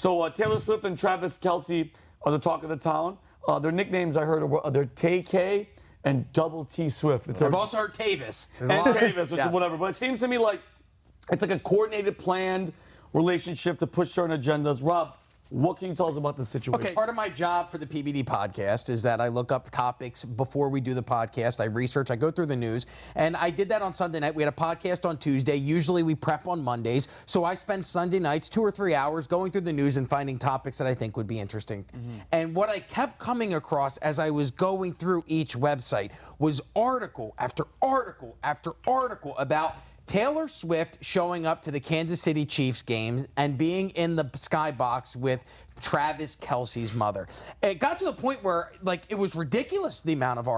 So Taylor Swift and Travis Kelce are the talk of the town. Their nicknames I heard are they're Tay-K and Double T Swift. I've also heard Tavis. And Tavis, which is whatever. But it seems to me like it's like a coordinated, planned relationship to push certain agendas. Rob, what can you tell us about this situation? Okay, part of my job for the PBD podcast is that I look up topics before we do the podcast. I research, I go through the news, and I did that on Sunday night. We had a podcast on Tuesday. Usually we prep on Mondays, so I spend Sunday nights 2 or 3 hours going through the news and finding topics that I think would be interesting. And what I kept coming across as I was going through each website was article after article after article about Taylor Swift showing up to the Kansas City Chiefs game and being in the skybox with Travis Kelce's mother. It got to the point where, like, it was ridiculous the amount of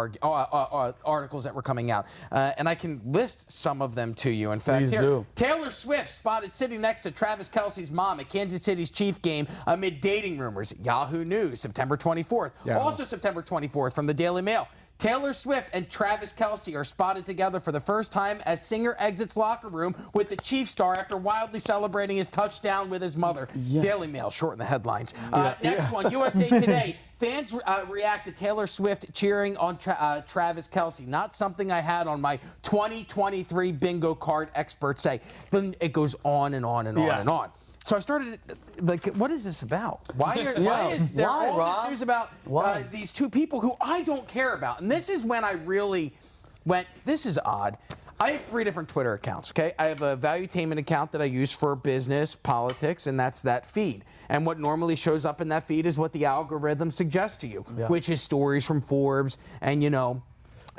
articles that were coming out. And I can list some of them to you. In fact, here, Taylor Swift spotted sitting next to Travis Kelce's mom at Kansas City's Chief game amid dating rumors. Yahoo News, September 24th. Yeah. Also September 24th from the Daily Mail. Taylor Swift and Travis Kelce are spotted together for the first time as singer exits locker room with the Chiefs star after wildly celebrating his touchdown with his mother. Daily Mail, shorten the headlines. Next one, USA Today. Fans react to Taylor Swift cheering on Travis Kelce. Not something I had on my 2023 bingo card, experts say. Then it goes on and on and on and on. So I started, like, what is this about? Why is there all this news about these two people who I don't care about? And this is when I really went, this is odd. I have 3 different Twitter accounts, okay? I have a Valuetainment account that I use for business, politics, and that's that feed. And what normally shows up in that feed is what the algorithm suggests to you, which is stories from Forbes and, you know,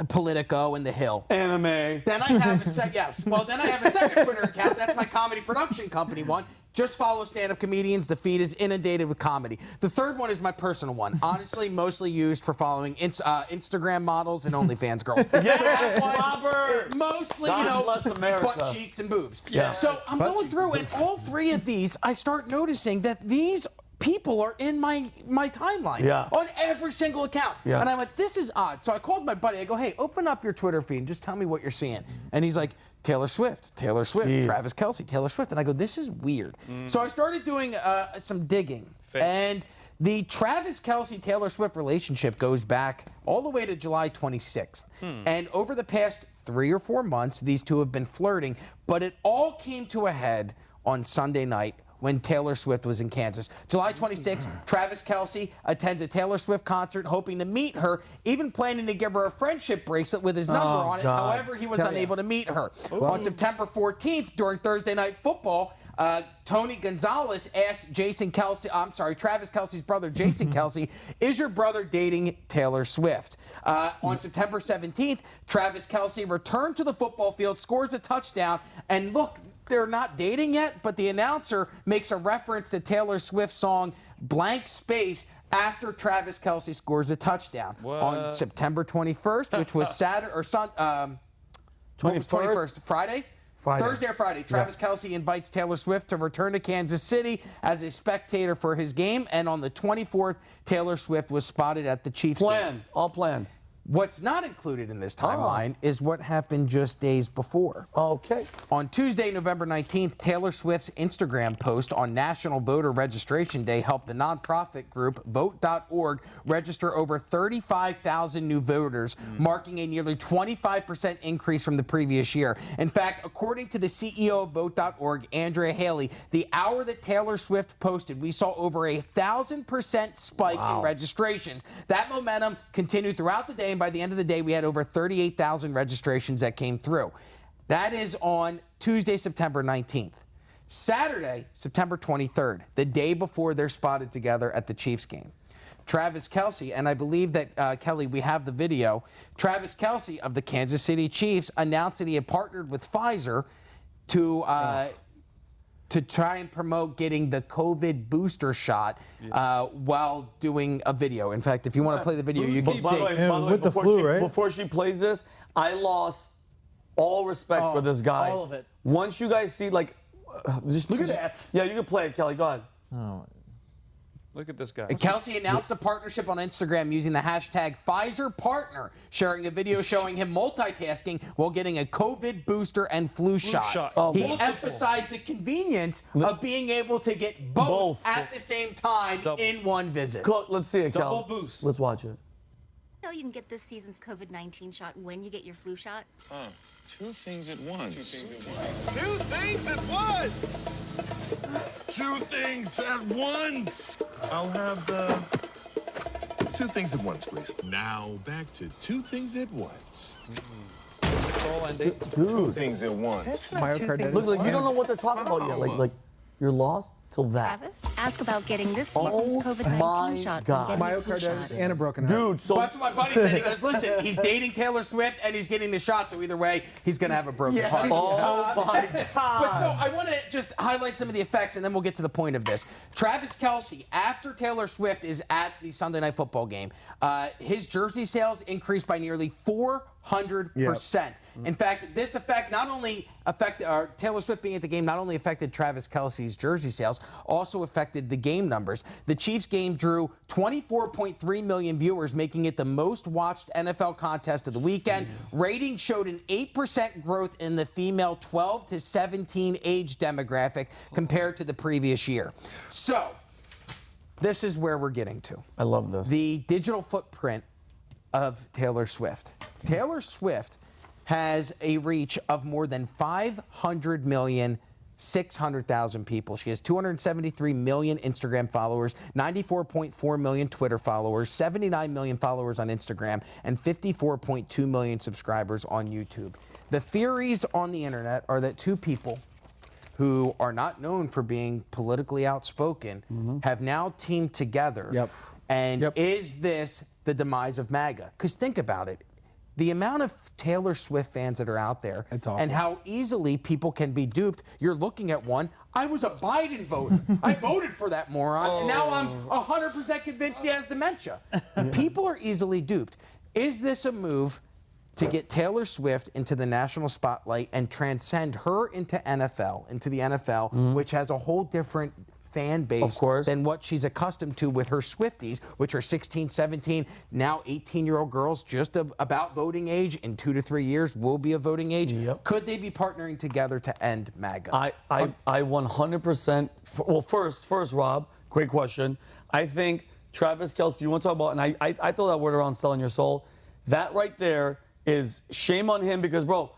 Politico and The Hill. Anime. Then I have a then I have a second Twitter account. That's my comedy production company one. Just follow stand-up comedians. The feed is inundated with comedy. The third one is my personal one. Honestly, mostly used for following Instagram models and OnlyFans girls. Yes, Robert! Mostly, you know, butt cheeks and boobs. Yeah. So I'm going through, and all 3 of these, I start noticing that these people are in my timeline on every single account. And I went, this is odd. So I called my buddy. I go, hey, open up your Twitter feed and just tell me what you're seeing. And he's like, Taylor Swift, Travis Kelce, Taylor Swift. And I go, this is weird. So I started doing some digging. And the Travis Kelce, Taylor Swift relationship goes back all the way to July 26th. And over the past 3 or 4 months, these two have been flirting. But it all came to a head on Sunday night when Taylor Swift was in Kansas. July 26th, Travis Kelce attends a Taylor Swift concert, hoping to meet her, even planning to give her a friendship bracelet with his number on it. However, he was unable to meet her. On September 14th, during Thursday Night Football, Tony Gonzalez asked Travis Kelce's brother, Jason Kelce, is your brother dating Taylor Swift? On September 17th, Travis Kelce returned to the football field, scores a touchdown, and look, they're not dating yet, but the announcer makes a reference to Taylor Swift's song Blank Space after Travis Kelce scores a touchdown. On September 21st, which was Saturday or 21st, Friday? Thursday or Friday, Travis Kelce invites Taylor Swift to return to Kansas City as a spectator for his game. And on the 24th, Taylor Swift was spotted at the Chiefs game. All planned. What's not included in this timeline is what happened just days before. Okay. On Tuesday, November 19th, Taylor Swift's Instagram post on National Voter Registration Day helped the nonprofit group Vote.org register over 35,000 new voters, marking a nearly 25% increase from the previous year. In fact, according to the CEO of Vote.org, Andrea Haley, the hour that Taylor Swift posted, we saw over 1,000% spike in registrations. That momentum continued throughout the day. And by the end of the day, we had over 38,000 registrations that came through. That is on Tuesday, September 19th. Saturday, September 23rd, the day before they're spotted together at the Chiefs game. Travis Kelce, and I believe that, Kelly, we have the video. Travis Kelce of the Kansas City Chiefs announced that he had partnered with Pfizer to try and promote getting the COVID booster shot while doing a video. In fact, if you want to play the video, you can see. By the way, before she plays this, I lost all respect for this guy. All of it. Once you guys see, like, look at that. Yeah, you can play it, Kelly. Go ahead. Oh. Look at this guy. Kelce announced a partnership on Instagram using the hashtag #PfizerPartner, sharing a video showing him multitasking while getting a COVID booster and flu shot. He emphasized the convenience of being able to get both at the same time in one visit. Let's see it, Cal. Double boost. Let's watch it. You can get this season's COVID-19 shot when you get your flu shot. Two things at once. Two things at once. Two things at once. I'll have the two things at once, please. Now back to two things at once. Two things at once. Look, like you don't know what they're talking about yet. Like you're lost till that. Travis, ask about getting this season's COVID-19 shot when getting your flu shot. And a broken heart. Dude, so That's what my buddy said. He goes, listen, he's dating Taylor Swift and he's getting the shot, so either way, he's going to have a broken heart. oh my But God. so I want to just highlight some of the effects, and then we'll get to the point of this. Travis Kelce, after Taylor Swift is at the Sunday Night Football game, his jersey sales increased by nearly 400%. In fact, this effect not only affected Taylor Swift being at the game, not only affected Travis Kelce's jersey sales, also affected the game numbers. The Chiefs game drew 24.3 million viewers, making it the most watched NFL contest of the weekend. Ratings showed an 8% growth in the female 12 to 17 age demographic compared to the previous year. So, this is where we're getting to. I love this. The digital footprint of Taylor Swift. Taylor Swift has a reach of more than 500,600,000 people. She has 273 million Instagram followers, 94.4 million Twitter followers, 79 million followers on Instagram, and 54.2 million subscribers on YouTube. The theories on the internet are that two people who are not known for being politically outspoken have now teamed together. And is this the demise of MAGA? Because think about it. The amount of Taylor Swift fans that are out there and how easily people can be duped. You're looking at one. I was a Biden voter. I voted for that moron, and now I'm 100% convinced he has dementia. People are easily duped. Is this a move to get Taylor Swift into the national spotlight and transcend her into the NFL, which has a whole different fan base than what she's accustomed to with her Swifties, which are 16, 17, now 18-year-old girls just about voting age. In 2 to 3 years will be a voting age. Could they be partnering together to end MAGA? I 100%. Well, first, Rob, great question. I think Travis Kelce, you want to talk about, and I throw that word around, selling your soul. That right there is shame on him because, bro,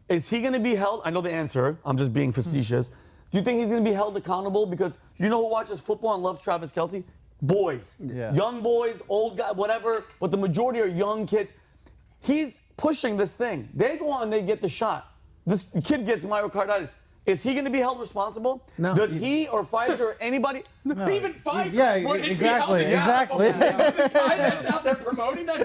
is he going to be held? I know the answer. I'm just being facetious. Do you think he's going to be held accountable? Because you know who watches football and loves Travis Kelce? Boys. Young boys, old guys, whatever. But the majority are young kids. He's pushing this thing. They go on and they get the shot. This kid gets myocarditis. Is he going to be held responsible? No. Does he or Pfizer or anybody? No. Even Pfizer. Yeah, wouldn't be exactly. held accountable. Exactly. So the guy that's out there promoting that.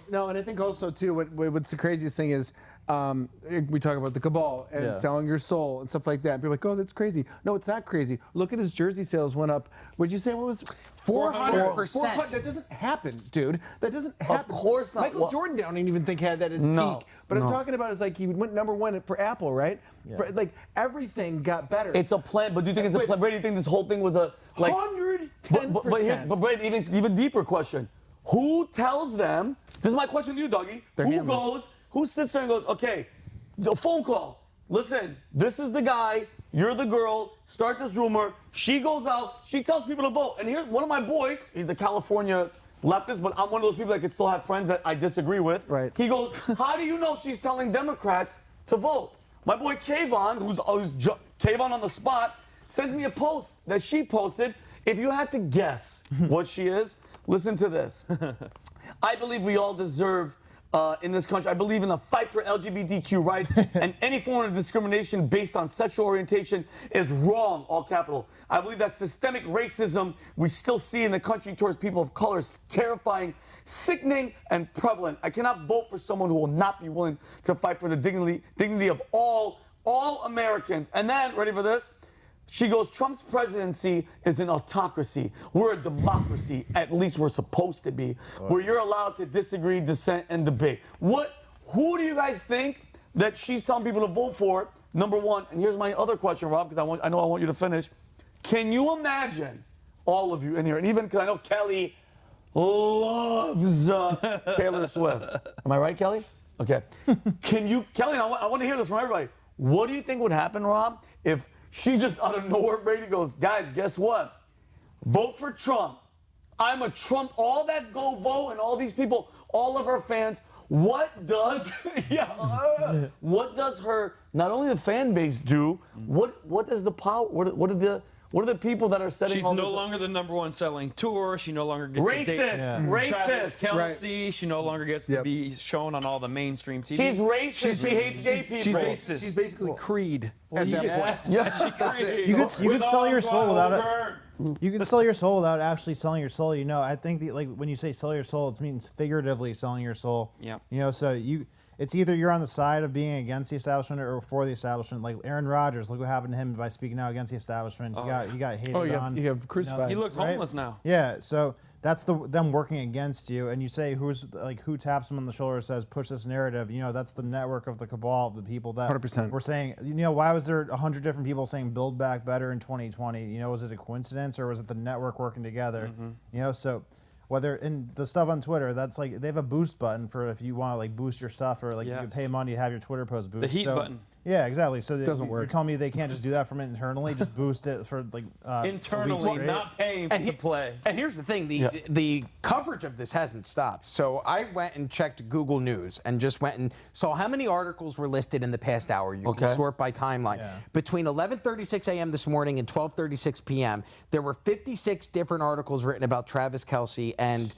No, and I think also too, what's the craziest thing is, we talk about the cabal and selling your soul and stuff like that. And people are like, oh, that's crazy. No, it's not crazy. Look at his jersey sales went up. What'd you say? What was 400%? That doesn't happen, dude. That doesn't happen. Of course not. Michael Jordan, I don't even think had that as peak. But I'm talking about is like he went #1 for Apple, right? For, like everything got better. It's a plan, but do you think it's a plan? Brady, do you think this whole thing was a 110%? But Brady, even deeper question. Who tells them? This is my question to you, Dougie. Who sits there and goes, okay, the phone call. Listen, this is the guy. You're the girl. Start this rumor. She goes out. She tells people to vote. And here, one of my boys, he's a California leftist, but I'm one of those people that can still have friends that I disagree with. Right. He goes, how do you know she's telling Democrats to vote? My boy Kvon, who's Kvon on the spot, sends me a post that she posted. If you had to guess what she is, listen to this. I believe we all deserve in this country. I believe in the fight for LGBTQ rights, and any form of discrimination based on sexual orientation is wrong, all capital. I believe that systemic racism we still see in the country towards people of color is terrifying, sickening, and prevalent. I cannot vote for someone who will not be willing to fight for the dignity of all Americans. And then, ready for this? She goes, Trump's presidency is an autocracy. We're a democracy. At least we're supposed to be. Where you're allowed to disagree, dissent, and debate. Who do you guys think that she's telling people to vote for? Number one, and here's my other question, Rob, because I know I want you to finish. Can you imagine all of you in here, and even because I know Kelly loves Taylor Swift. Am I right, Kelly? Okay. Can you, Kelly, I want to hear this from everybody. What do you think would happen, Rob, if she just out of nowhere, Brady goes, guys, guess what? Vote for Trump. I'm a Trump. All that go vote and all these people, all of our fans. What does, what does her, not only the fan base do? What is the power? What are the people that are setting? She's all no this longer the #1 selling tour. She no longer gets to date Travis racist. Kelce. She no longer gets to be shown on all the mainstream TV. She's racist. She hates gay people. She's racist. She's basically Creed at that point. Yeah. You could sell your soul without it. You can sell your soul without actually selling your soul. You know, I think like when you say sell your soul, it means figuratively selling your soul. Yeah. You know, so it's either you're on the side of being against the establishment or for the establishment. Like Aaron Rodgers, look what happened to him by speaking out against the establishment. He got hated on. You have crucified. He looks Right? homeless now. Yeah, so that's them working against you, and you say who taps them on the shoulder and says push this narrative. You know, that's the network of the cabal, of the people that 100%. were saying. You know, why was there 100 different people saying build back better in 2020? You know, was it a coincidence or was it the network working together? You know, so. Whether in the stuff on Twitter, that's like they have a boost button for if you want to like boost your stuff or like you can pay money to have your Twitter post boost. The heat button. Yeah, exactly. So Doesn't work. You're telling me they can't just do that from internally, just boost it for like Internally, not paying to play. And here's the thing, the coverage of this hasn't stopped. So I went and checked Google News and just went and saw how many articles were listed in the past hour. You can sort by timeline. Yeah. Between 11:36 a.m. this morning and 12:36 p.m., there were 56 different articles written about Travis Kelce and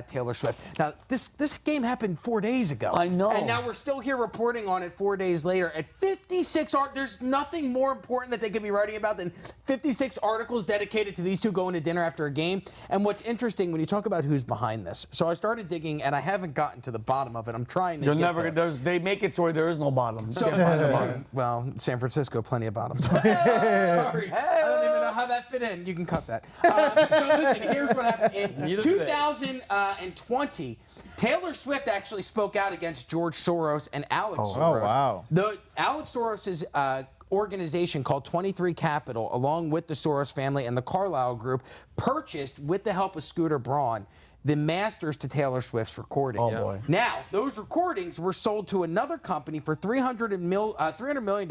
Taylor Swift. Now, this game happened 4 days ago. I know. And now we're still here reporting on it 4 days later. At 56 there's nothing more important that they could be writing about than 56 articles dedicated to these two going to dinner after a game. And what's interesting when you talk about who's behind this, so I started digging and I haven't gotten to the bottom of it. I'm trying to You'll get never there. They make it so there is no bottom. So, well, San Francisco, plenty of bottoms. Sorry, I don't even know how that fit in. You can cut that. So listen, here's what happened. In 2020, Taylor Swift actually spoke out against George Soros and Alex Soros. Oh, wow. The Alex Soros's organization called 23 Capital, along with the Soros family and the Carlyle Group, purchased, with the help of Scooter Braun, the masters to Taylor Swift's recordings. Oh, boy. Now, those recordings were sold to another company for $300 million.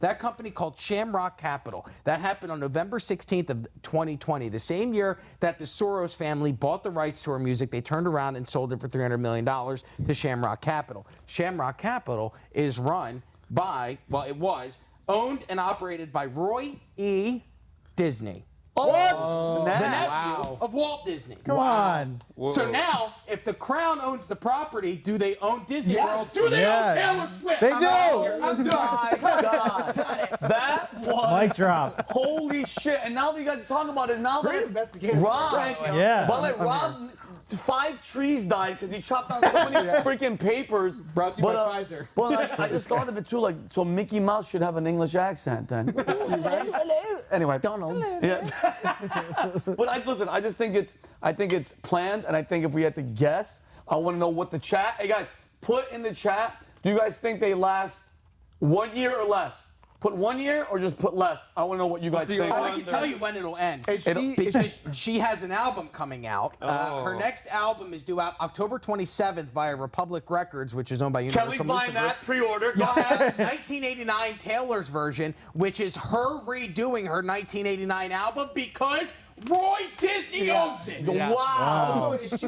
That company called Shamrock Capital. That happened on November 16th of 2020, the same year that the Soros family bought the rights to her music. They turned around and sold it for $300 million to Shamrock Capital. Shamrock Capital is run by, well, it was owned and operated by Roy E. Disney. Oh, The snap. nephew of Walt Disney. Come on. So now, if the Crown owns the property, do they own Disney World? Do they Yeah. own Taylor Swift? They I'm do. out of here. I'm done. My God. That was Mic drop. holy shit. And now that you guys are talking about it, now Great that investigation. Rob, Yeah. but like Rob, 5 trees died because he chopped down so many freaking papers. Brought to you by Pfizer. But I just thought of it too, like, so Mickey Mouse should have an English accent then. Anyway, Donald. Yeah. But listen, I just think it's planned, and I think if we had to guess, I want to know what the chat. Hey guys, put in the chat. Do you guys think they last 1 year or less? Put 1 year or just put less? I want to know what you guys think. Oh, I can tell you when it'll end. Because she has an album coming out. Her next album is due out October 27th via Republic Records, which is owned by Universal Kelly's Music buying Group. that pre-order. Go You'll ahead. have 1989 Taylor's version, which is her redoing her 1989 album because Roy Disney owns it. Wow. Is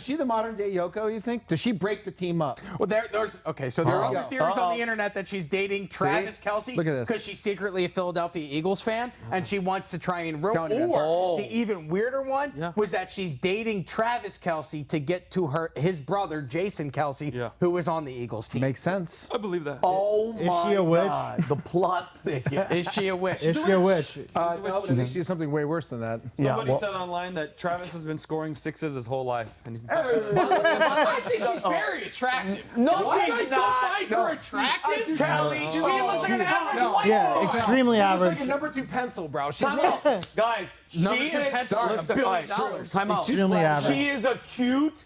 she the modern day Yoko, you think? Does she break the team up? Well, there are other theories on the internet that she's dating Travis Kelce Look at this. because she's secretly a Philadelphia Eagles fan and she wants to try and rope. Telling you. Or the even weirder one was that she's dating Travis Kelce to get to his brother Jason Kelce, who is on the Eagles team. Makes sense. I believe that. Oh Is my she a witch? God. The plot thickens. Is she a witch? Is she a witch? No, but I think she's something way worse than that. Somebody said online that Travis has been scoring sixes his whole life. And he's I think she's very attractive. No, Why she's do you not. find her attractive? Kelly, she looks like an average white Yeah, girl. extremely She's average. like a number 2 pencil, bro. She's Time out. Guys, Number she 2 is, pencil, listen, $1 billion. all right, time out. Extremely average. She is a cute,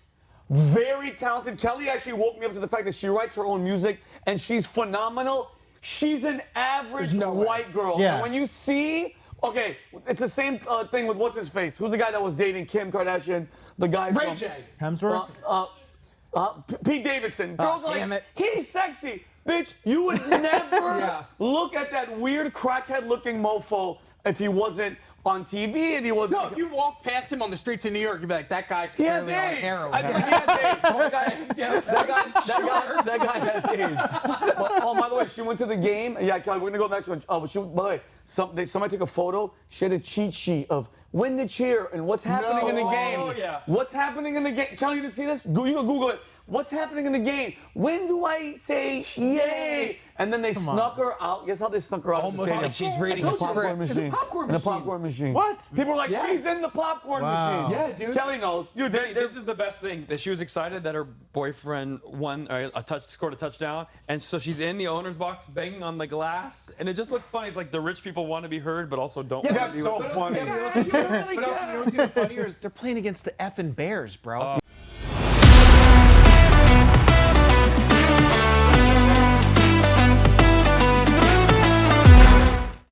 very talented. Kelly actually woke me up to the fact that she writes her own music, and she's phenomenal. She's an average white girl. Yeah. And when you see Okay, it's the same thing with what's his face? Who's the guy that was dating Kim Kardashian? The guy Ray from J. Hemsworth? Pete Davidson. Girls are damn like, it. he's sexy. Bitch, you would never look at that weird crackhead-looking mofo if he wasn't on TV and he wasn't. No, if you walk past him on the streets of New York, you'd be like, that guy's He has clearly on AIDS. heroin. I think he has AIDS. That guy has AIDS. Oh, by the way, she went to the game. Yeah, Kelly, we're gonna go next one. Oh, but by the way, somebody took a photo. She had a cheat sheet of when to cheer and what's happening in the game. Oh, yeah. What's happening in the game? Kelly, you didn't see this? You can Google it. What's happening in the game? When do I say yay? And then they snuck her out. Guess how they snuck her out? Almost like she's reading in a the popcorn script. machine. popcorn In the machine. popcorn machine. What? People are like, Yes. she's in the popcorn Wow. machine. Yeah, dude. Kelly knows. Dude, This is the best thing that she was excited that her boyfriend scored a touchdown, and so she's in the owner's box banging on the glass, and it just looked funny. It's like the rich people want to be heard, but also don't. want to That's be so heard. funny. But also, you know what's even funnier is they're playing against the effing Bears, bro.